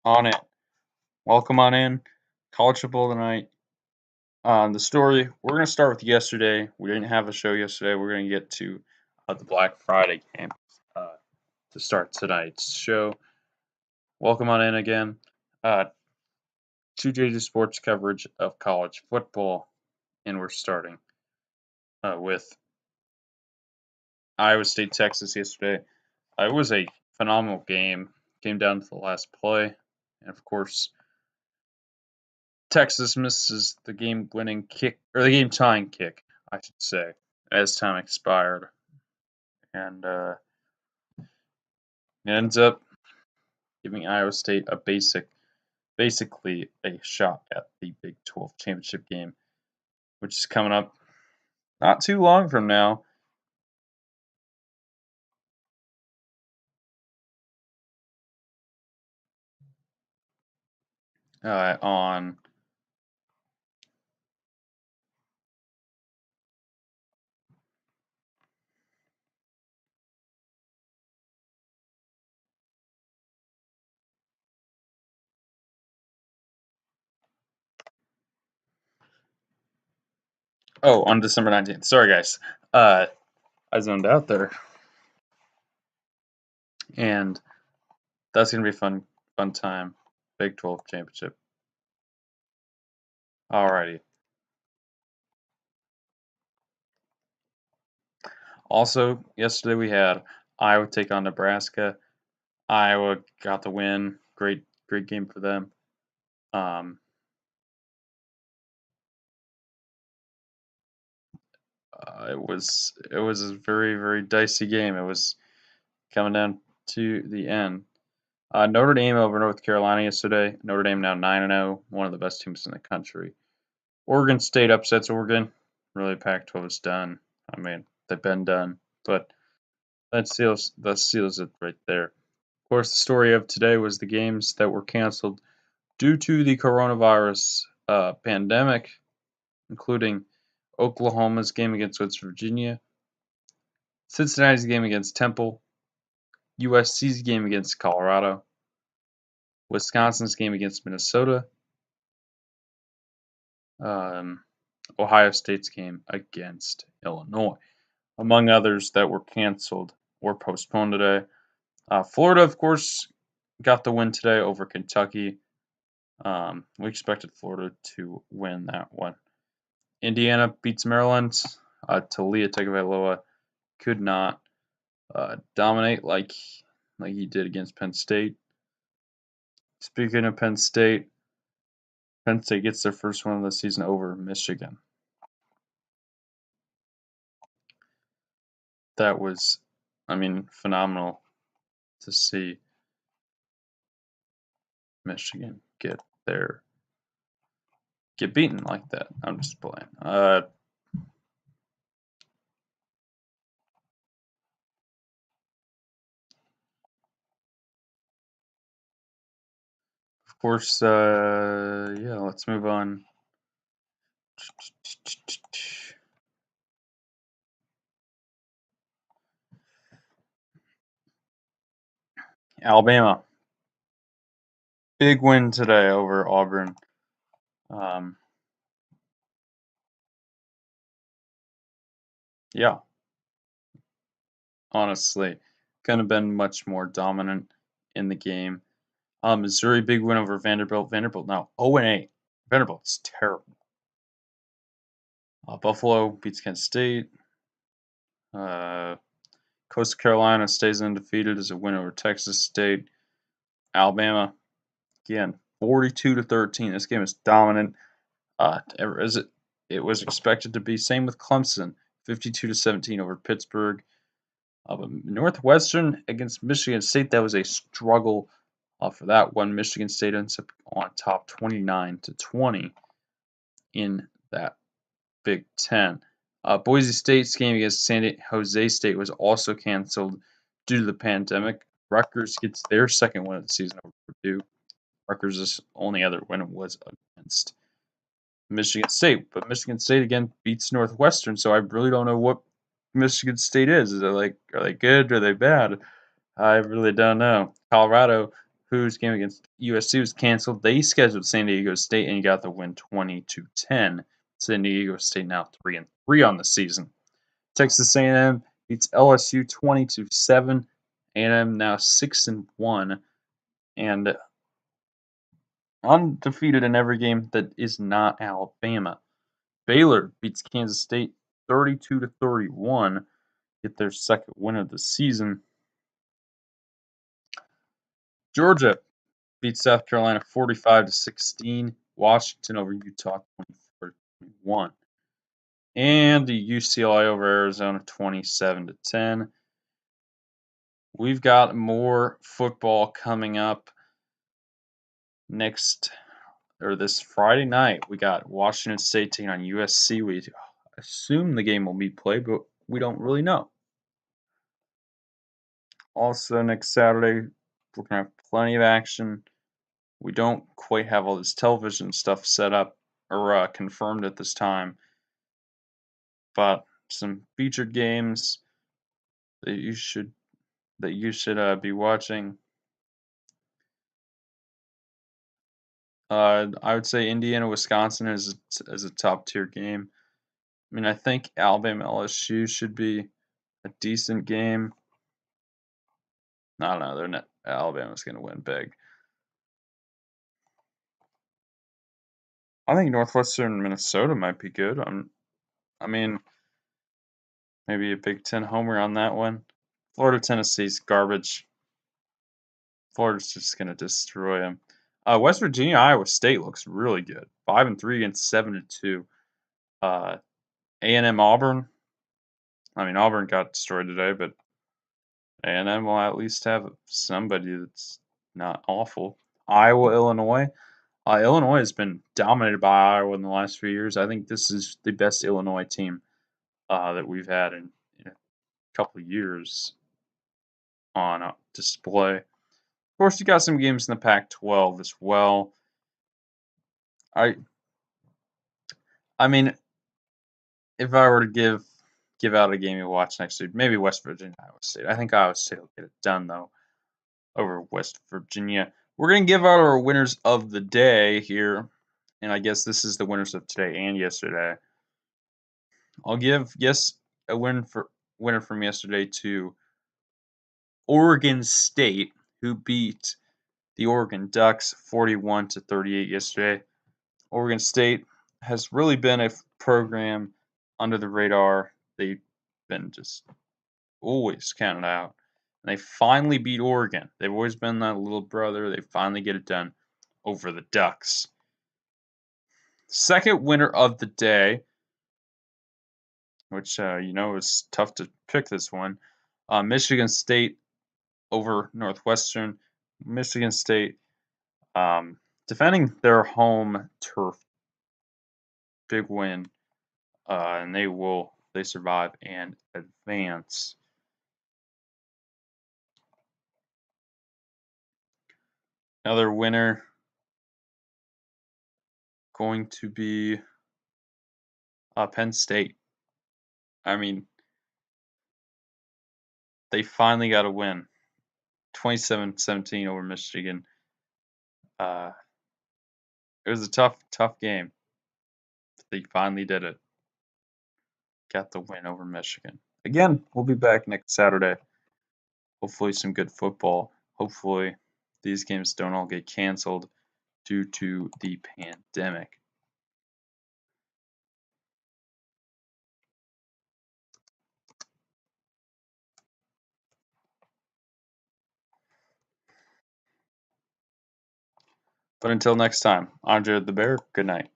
On it. Welcome on in. College football tonight. The story, we're going to start with yesterday. We didn't have a show yesterday. We're going to get to the Black Friday game uh, to start tonight's show. Welcome on in again. 2JJ Sports coverage of college football. And we're starting with Iowa State, Texas yesterday. It was a phenomenal game. Came down to the last play. And of course, Texas misses the game-winning kick, or the game-tying kick, I should say, as time expired, and it ends up giving Iowa State basically a shot at the Big 12 championship game, which is coming up not too long from now. On on December 19th. Sorry, guys. I zoned out there, and that's gonna be a fun time. Big 12 championship. Alrighty. Also, yesterday we had Iowa take on Nebraska. Iowa got the win. Great game for them. It was a very dicey game. It was coming down to the end. Notre Dame over North Carolina yesterday. Notre Dame now 9-0, one of the best teams in the country. Oregon State upsets Oregon. Really, Pac-12 is done. I mean, they've been done, but that seals it right there. Of course, the story of today was the games that were canceled due to the coronavirus pandemic, including Oklahoma's game against West Virginia, Cincinnati's game against Temple, USC's game against Colorado, Wisconsin's game against Minnesota, Ohio State's game against Illinois, among others that were canceled or postponed today. Florida, of course, got the win today over Kentucky. We expected Florida to win that one. Indiana beats Maryland. Taulia Tagovailoa could not dominate like he did against Penn State. Speaking of Penn State gets their first win of the season over Michigan. That was, phenomenal to see Michigan get beaten like that. I'm just playing. Of course, yeah, let's move on. Alabama. Big win today over Auburn. Yeah, honestly, couldn't have been much more dominant in the game. Missouri, big win over Vanderbilt. Vanderbilt now 0-8. Vanderbilt's terrible. Buffalo beats Kent State. Coastal Carolina stays undefeated as a win over Texas State. Alabama, again, 42-13. This game is dominant. As it was expected to be. Same with Clemson, 52-17 over Pittsburgh. Northwestern against Michigan State, that was a struggle for that one. Michigan State ends up on top 29-20 in that Big Ten. Boise State's game against San Jose State was also canceled due to the pandemic. Rutgers gets their second win of the season over Purdue. Rutgers' only other win was against Michigan State, but Michigan State again beats Northwestern, so I really don't know what Michigan State is. Are they good? Are they bad? I really don't know. Colorado, whose game against USC was canceled. They scheduled San Diego State and got the win 20-10. San Diego State now 3-3 on the season. Texas A&M beats LSU 20-7. A&M now 6-1 and undefeated in every game that is not Alabama. Baylor beats Kansas State 32-31, get their second win of the season. Georgia beats South Carolina 45-16. Washington over Utah 24-21. And the UCLA over Arizona 27-10. We've got more football coming up this Friday night. We got Washington State taking on USC. We assume the game will be played, but we don't really know. Also, next Saturday, we're going to have plenty of action. We don't quite have all this television stuff set up or confirmed at this time, but some featured games that you should be watching. I would say Indiana Wisconsin is a top tier game. I mean, I think Alabama LSU should be a decent game. I don't know. They're not. Alabama's going to win big. I think Northwestern Minnesota might be good. I mean, maybe a Big Ten homer on that one. Florida Tennessee's garbage. Florida's just going to destroy them. West Virginia Iowa State looks really good. 5-3 against 7-2. A&M Auburn. I mean, Auburn got destroyed today, but A&M will at least have somebody that's not awful. Iowa Illinois. Illinois has been dominated by Iowa in the last few years. I think this is the best Illinois team that we've had in a couple of years on display. Of course, you got some games in the Pac-12 as well. I mean, if I were to give out a game to watch next week, maybe West Virginia, Iowa State. I think Iowa State will get it done though over West Virginia. We're gonna give out our winners of the day here, and I guess this is the winners of today and yesterday. I'll give a winner from yesterday to Oregon State, who beat the Oregon Ducks 41-38 yesterday. Oregon State has really been a program under the radar. They've been just always counted out. And they finally beat Oregon. They've always been that little brother. They finally get it done over the Ducks. Second winner of the day, which is tough to pick this one. Michigan State over Northwestern. Michigan State defending their home turf. Big win, and they survive and advance. Another winner going to be Penn State. I mean, they finally got a win. 27-17 over Michigan. It was a tough game. But they finally did it. Got the win over Michigan. Again, we'll be back next Saturday. Hopefully some good football. Hopefully these games don't all get canceled due to the pandemic. But until next time, I'm Jared the Bear. Good night.